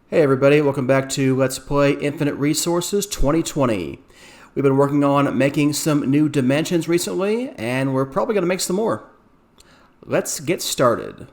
Hey everybody, welcome back to Let's Play Infinite Resources 2020. We've been working on making some new dimensions recently, and we're probably going to make some more. Let's get started.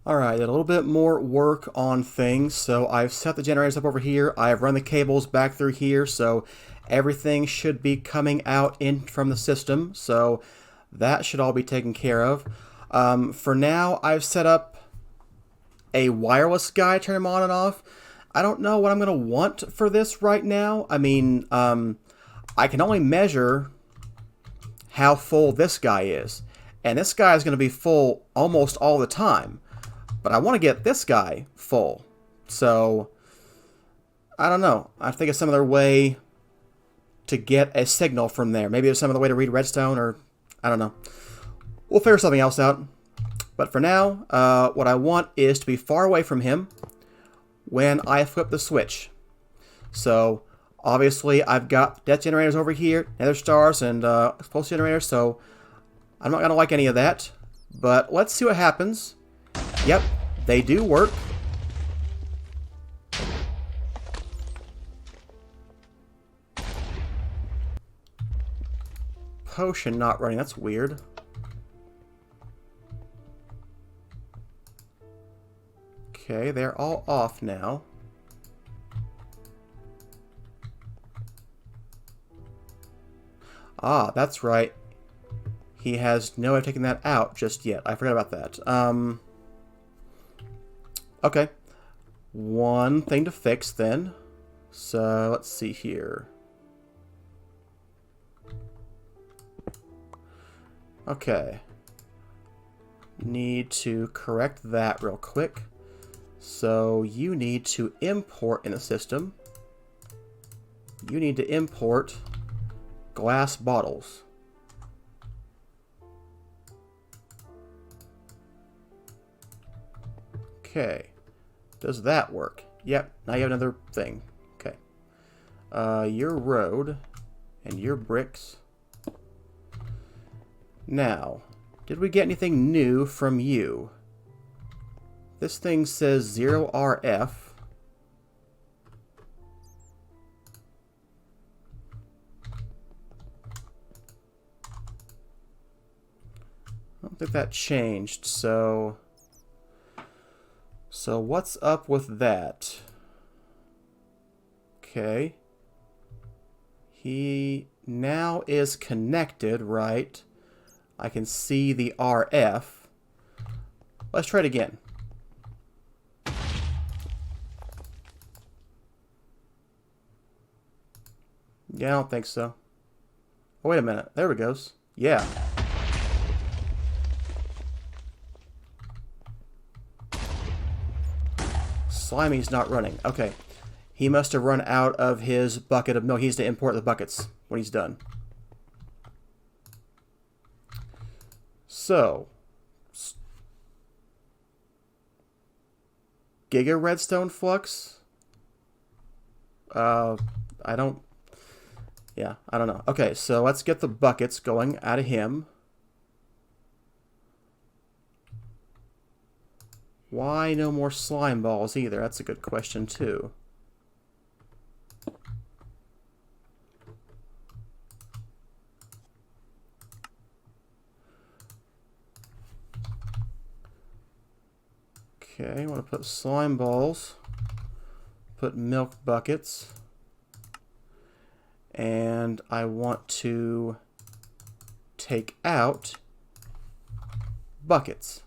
Alright, did a little bit more work on things, so I've set the generators up over here, I've run the cables back through here, so everything should be coming out in from the system, so that should all be taken care of. For now, I've set up a wireless guy, turn him on and off. I don't know what I'm going to want for this right now. I mean, I can only measure how full this guy is. And this guy is going to be full almost all the time. But I want to get this guy full. So, I don't know. I think it's some other way to get a signal from there. Maybe there's some other way to read redstone, or I don't know. We'll figure something else out. But for now, what I want is to be far away from him when I flip the switch. So, obviously, I've got death generators over here, nether stars, and explosive generators, so I'm not going to like any of that. But let's see what happens. Yep, they do work. Potion not running, that's weird. Okay, they're all off now. Ah, that's right. He has no way of taking that out just yet. I forgot about that. Okay. One thing to fix then. So, let's see here. Okay. Need to correct that real quick. So you need to import in the system. You need to import glass bottles. Okay. Does that work? Yep. Now you have another thing. Okay. Your road and your bricks. Now, did we get anything new from you? This thing says 0RF. I don't think that changed, so what's up with that? Okay. He now is connected, right? I can see the RF. Let's try it again. Yeah, I don't think so. Oh, wait a minute. There it goes. Yeah. Slimy's not running. Okay. He must have run out of his bucket of milk. He needs to import the buckets when he's done. So. Giga Redstone Flux? I don't... Yeah, I don't know. Okay, so let's get the buckets going out of him. Why no more slime balls either? That's a good question too. Okay, I want to put slime balls. Put milk buckets. And I want to take out buckets.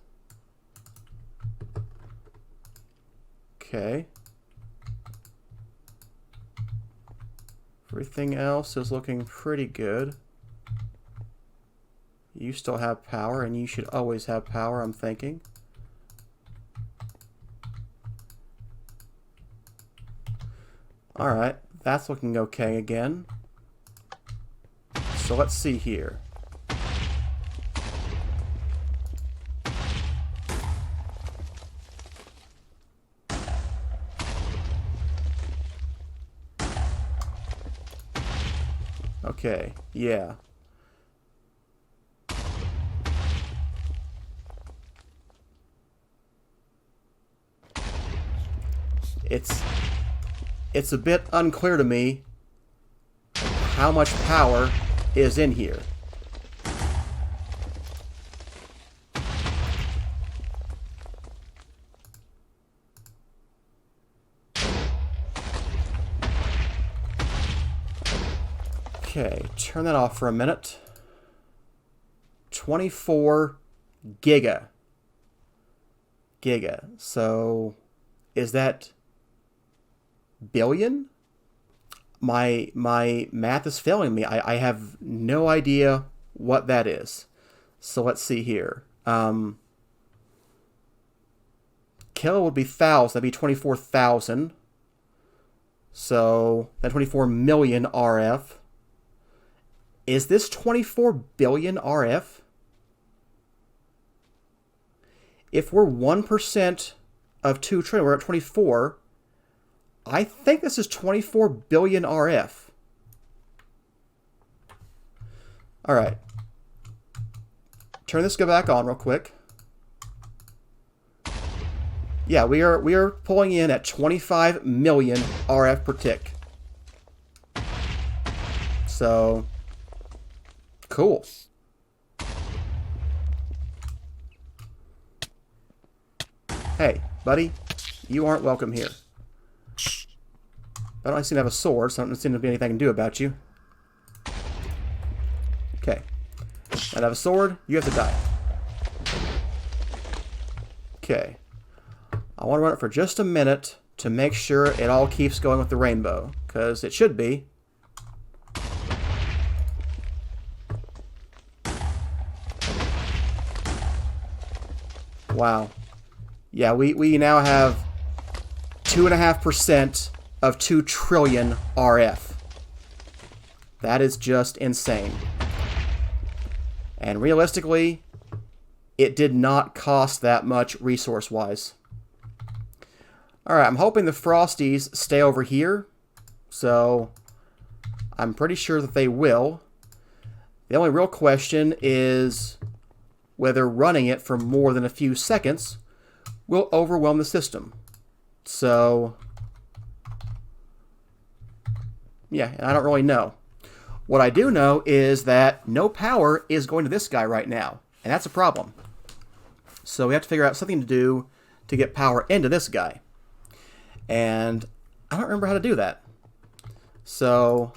Okay. Everything else is looking pretty good. You still have power, and you should always have power, I'm thinking. Alright, that's looking okay again. So let's see here. Okay, yeah. it's a bit unclear to me how much power is in here. Okay, turn that off for a minute. 24 giga. So, is that billion? My math is failing me. I have no idea what that is. So let's see here. Kilo would be 1,000. That'd be 24,000. So that 24 million RF. Is this 24 billion RF? If we're 1% of 2 trillion, we're at 24. I think this is 24 billion RF. All right. Turn this go back on real quick. Yeah, we are pulling in at 25 million RF per tick. So, cool. Hey, buddy, you aren't welcome here. I don't seem to have a sword, so I don't seem to be anything I can do about you. Okay. I have a sword, you have to die. Okay. I want to run it for just a minute to make sure it all keeps going with the rainbow, because it should be. Wow. Yeah, we now have 2.5% of 2 trillion RF. That is just insane. And realistically, it did not cost that much resource-wise. Alright, I'm hoping the Frosties stay over here. So, I'm pretty sure that they will. The only real question is whether running it for more than a few seconds will overwhelm the system. So, yeah, I don't really know. What I do know is that no power is going to this guy right now, and that's a problem. So we have to figure out something to do to get power into this guy. And I don't remember how to do that. So,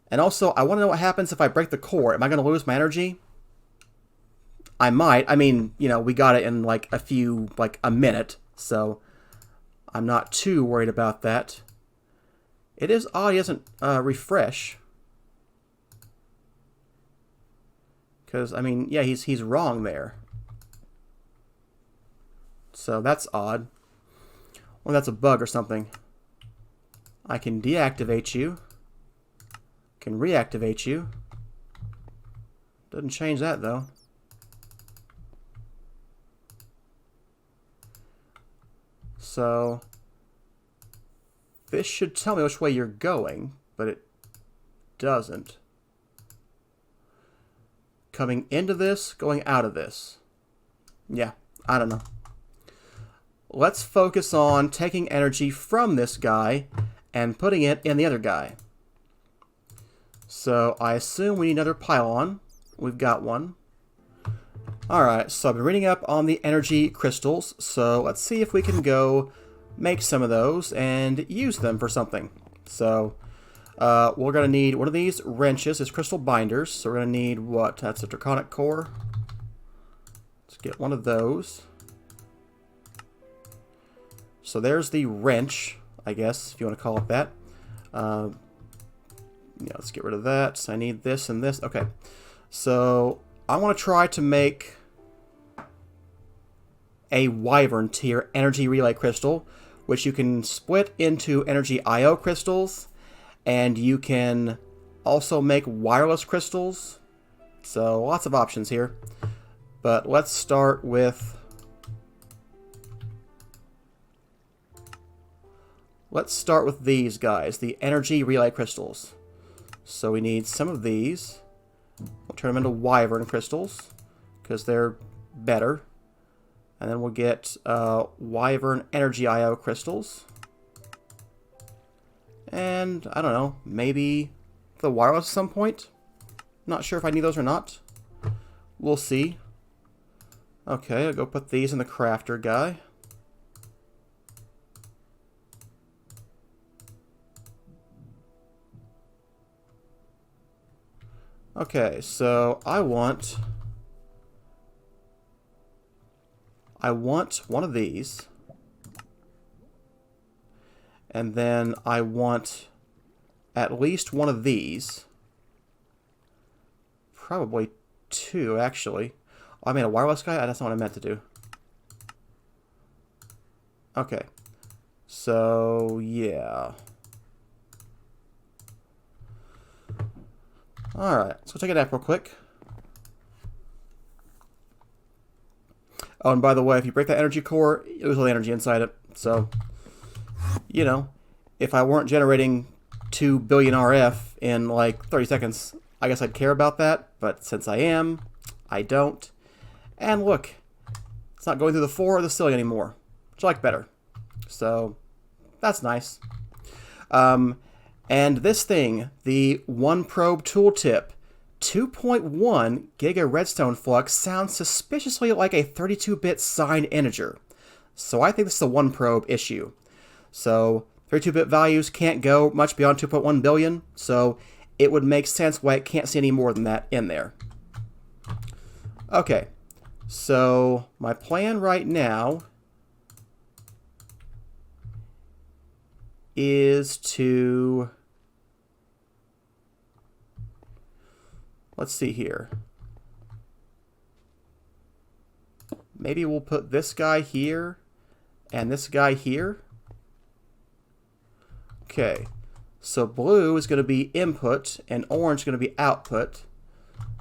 and also I want to know what happens if I break the core. Am I going to lose my energy? I might. I mean, you know, we got it in like a minute, so I'm not too worried about that. It is odd he doesn't refresh. Because, I mean, yeah, he's wrong there. So that's odd. Well, that's a bug or something. I can deactivate you. Can reactivate you. Doesn't change that, though. So, this should tell me which way you're going, but it doesn't. Coming into this, going out of this. Yeah, I don't know. Let's focus on taking energy from this guy and putting it in the other guy. So I assume we need another pylon. We've got one. Alright, so I've been reading up on the energy crystals, so let's see if we can go make some of those and use them for something. So we're going to need one of these wrenches, as crystal binders. So we're going to need what? That's a draconic core. Let's get one of those. So there's the wrench, I guess, if you want to call it that. Yeah, let's get rid of that. So I need this and this. Okay. So I want to try to make a Wyvern tier energy relay crystal, which you can split into energy IO crystals, and you can also make wireless crystals. So lots of options here. But let's start with these guys, the energy relay crystals. So we need some of these. We'll turn them into Wyvern crystals because they're better. And then we'll get Wyvern Energy IO crystals. And, I don't know, maybe the wireless at some point? Not sure if I need those or not. We'll see. Okay, I'll go put these in the crafter guy. Okay, so I want one of these. And then I want at least one of these. Probably two, actually. Oh, I made a wireless guy? That's not what I meant to do. Okay. So, yeah. Alright, so take a nap real quick. Oh, and by the way, if you break that energy core, you lose all the energy inside it. So, you know, if I weren't generating 2 billion RF in like 30 seconds, I guess I'd care about that. But since I am, I don't. And look, it's not going through the 4 or the ceiling anymore, which I like better. So, that's nice. And this thing, the One Probe Tooltip, 2.1 Giga Redstone Flux, sounds suspiciously like a 32-bit signed integer. So I think this is the One Probe issue. So 32-bit values can't go much beyond 2.1 billion, so it would make sense why it can't see any more than that in there. Okay, so my plan right now is to, let's see here. Maybe we'll put this guy here and this guy here. Okay, so blue is going to be input and orange is going to be output.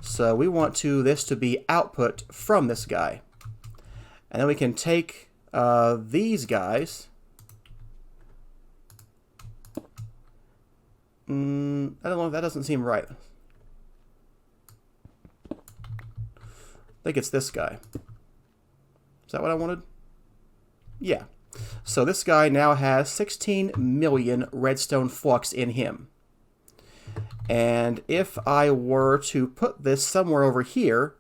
So we want this to be output from this guy. And then we can take these guys. I don't know, that doesn't seem right. I think it's this guy. Is that what I wanted? Yeah. So this guy now has 16 million redstone flux in him. And if I were to put this somewhere over here,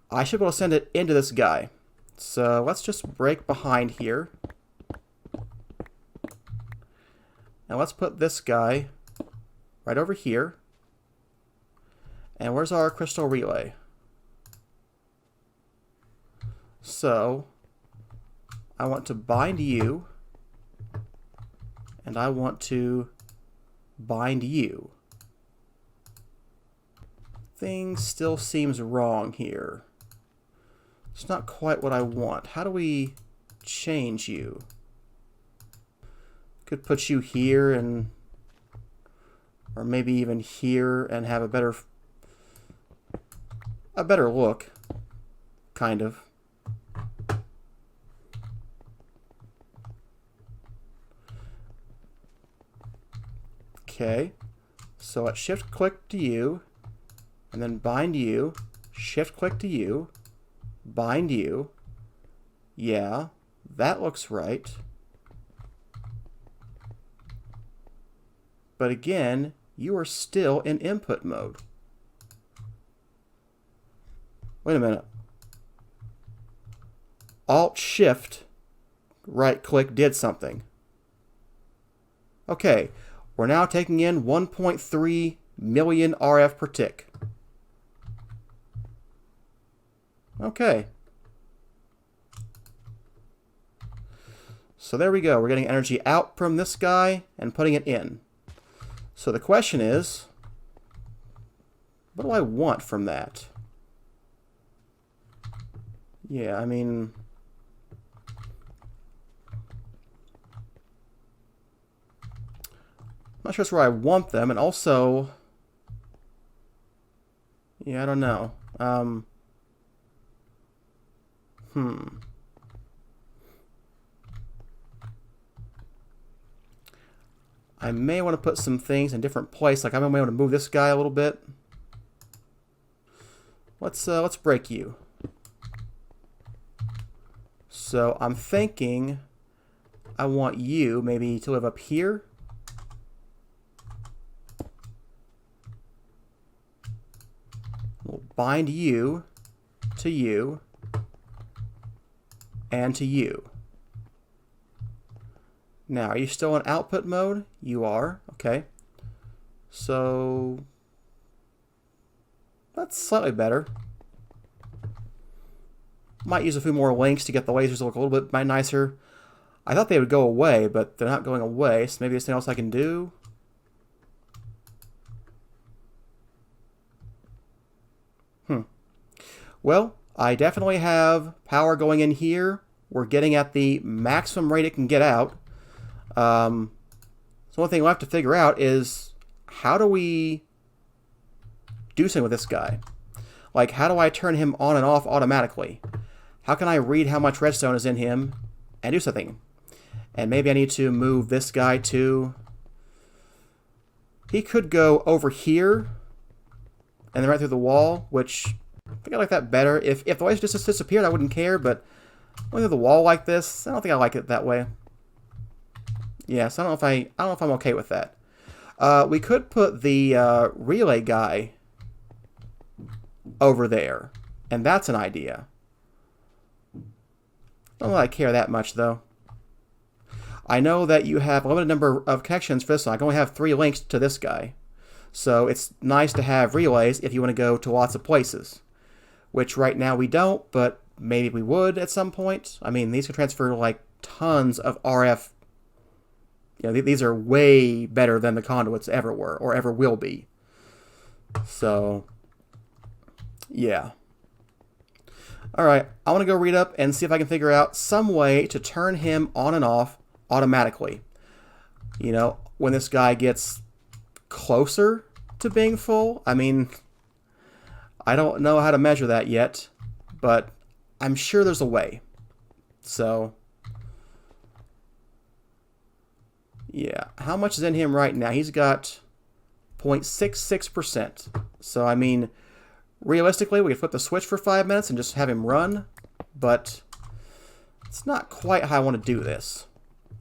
I should be able to send it into this guy. So let's just break behind here. Now let's put this guy right over here. And where's our crystal relay? So I want to bind you, and I want to bind you. Things still seems wrong here. It's not quite what I want. How do we change you? Could put you here and, or maybe even here and have a better look, kind of. Okay, so let's shift click to you, and then bind you, shift click to you, bind you. Yeah, that looks right. But again, you are still in input mode. Wait a minute. Alt shift right click did something. Okay. We're now taking in 1.3 million RF per tick. Okay. So there we go. We're getting energy out from this guy and putting it in. So the question is, what do I want from that? Yeah, I mean, I'm not sure it's where I want them, and also, yeah, I don't know. I may want to put some things in a different place. Like I may want to move this guy a little bit. Let's break you. So I'm thinking I want you maybe to live up here. We'll bind you to you and to you. Now, are you still in output mode? You are. Okay. So that's slightly better. Might use a few more links to get the lasers to look a little bit nicer. I thought they would go away, but they're not going away, so maybe there's something else I can do. Well, I definitely have power going in here. We're getting at the maximum rate it can get out. So one thing we'll have to figure out is, how do we do something with this guy? Like, how do I turn him on and off automatically? How can I read how much redstone is in him and do something? And maybe I need to move this guy to... He could go over here and then right through the wall, which I think I like that better. If the laser just disappeared, I wouldn't care, but going through the wall like this, I don't think I like it that way. Yes, I don't know if I'm okay with that. We could put the relay guy over there, and that's an idea. I don't know that I care that much, though. I know that you have a limited number of connections for this one. I can only have 3 links to this guy. So it's nice to have relays if you want to go to lots of places. Which right now we don't, but maybe we would at some point. I mean, these can transfer like tons of RF. You know, these are way better than the conduits ever were or ever will be. So, yeah. Alright, I want to go read up and see if I can figure out some way to turn him on and off automatically. You know, when this guy gets closer to being full. I mean, I don't know how to measure that yet, but I'm sure there's a way. So, yeah. How much is in him right now? He's got 0.66%. So, I mean, realistically, we could flip the switch for 5 minutes and just have him run, but it's not quite how I want to do this.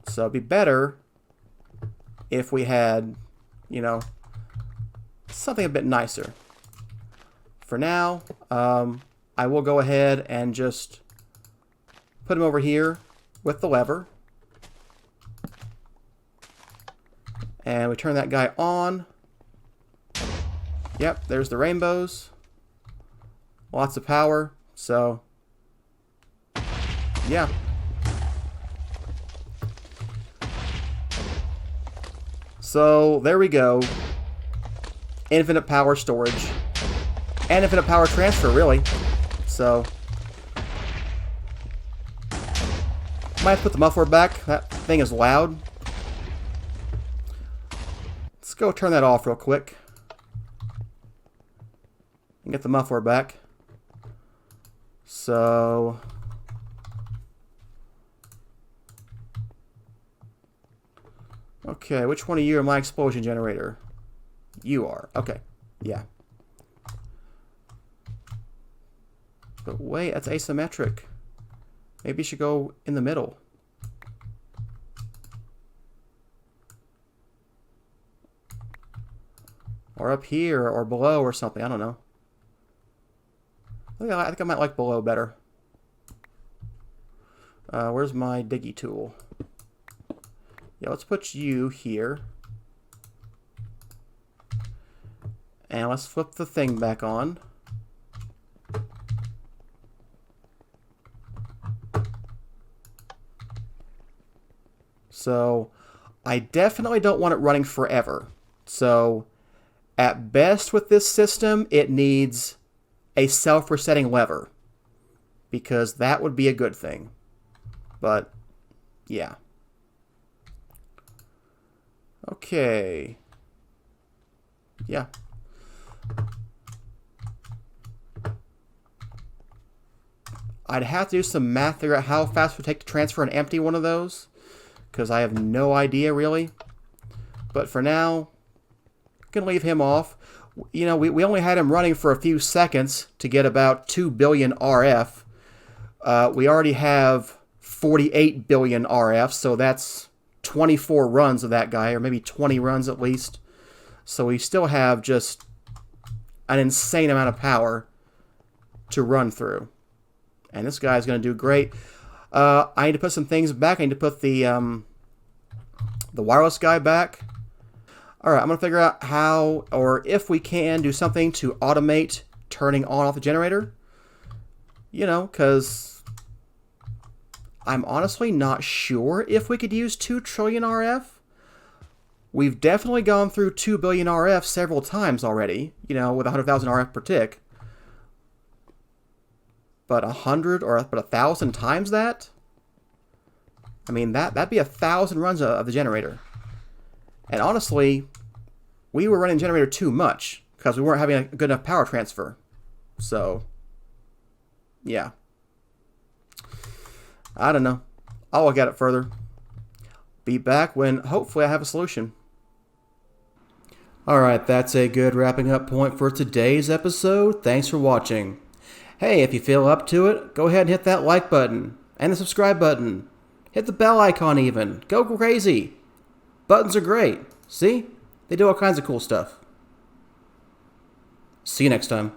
So it'd be better if we had, you know, something a bit nicer. For now, I will go ahead and just put him over here with the lever. And we turn that guy on. Yep, there's the rainbows. Lots of power, so yeah. So there we go. Infinite power storage. And infinite power transfer, really. So might have to put the muffler back. That thing is loud. Let's go turn that off real quick. And get the muffler back. So okay, which one of you are my explosion generator? You are. Okay. Yeah. But wait, that's asymmetric. Maybe you should go in the middle. Or up here, or below, or something. I don't know. I think I might like below better. Where's my diggy tool? Yeah, let's put you here. And let's flip the thing back on. So, I definitely don't want it running forever. So, at best with this system, it needs a self-resetting lever. Because that would be a good thing. But, yeah. Okay. Yeah. I'd have to do some math to figure out how fast it would take to transfer and empty one of those. Because I have no idea, really. But for now, I'm going to leave him off. You know, we only had him running for a few seconds to get about 2 billion RF. We already have 48 billion RF, so that's 24 runs of that guy, or maybe 20 runs at least. So we still have just an insane amount of power to run through. And this guy's going to do great. I need to put some things back. I need to put the wireless guy back. Alright, I'm going to figure out how, or if we can, do something to automate turning on off the generator. You know, because I'm honestly not sure if we could use 2 trillion RF. We've definitely gone through 2 billion RF several times already, you know, with 100,000 RF per tick. But 100 or 1,000 times that? I mean, that'd be 1,000 runs of the generator. And honestly, we were running the generator too much because we weren't having a good enough power transfer. So, yeah. I don't know. I'll look at it further. Be back when hopefully I have a solution. Alright, that's a good wrapping up point for today's episode. Thanks for watching. Hey, if you feel up to it, go ahead and hit that like button and the subscribe button. Hit the bell icon even. Go crazy. Buttons are great. See? They do all kinds of cool stuff. See you next time.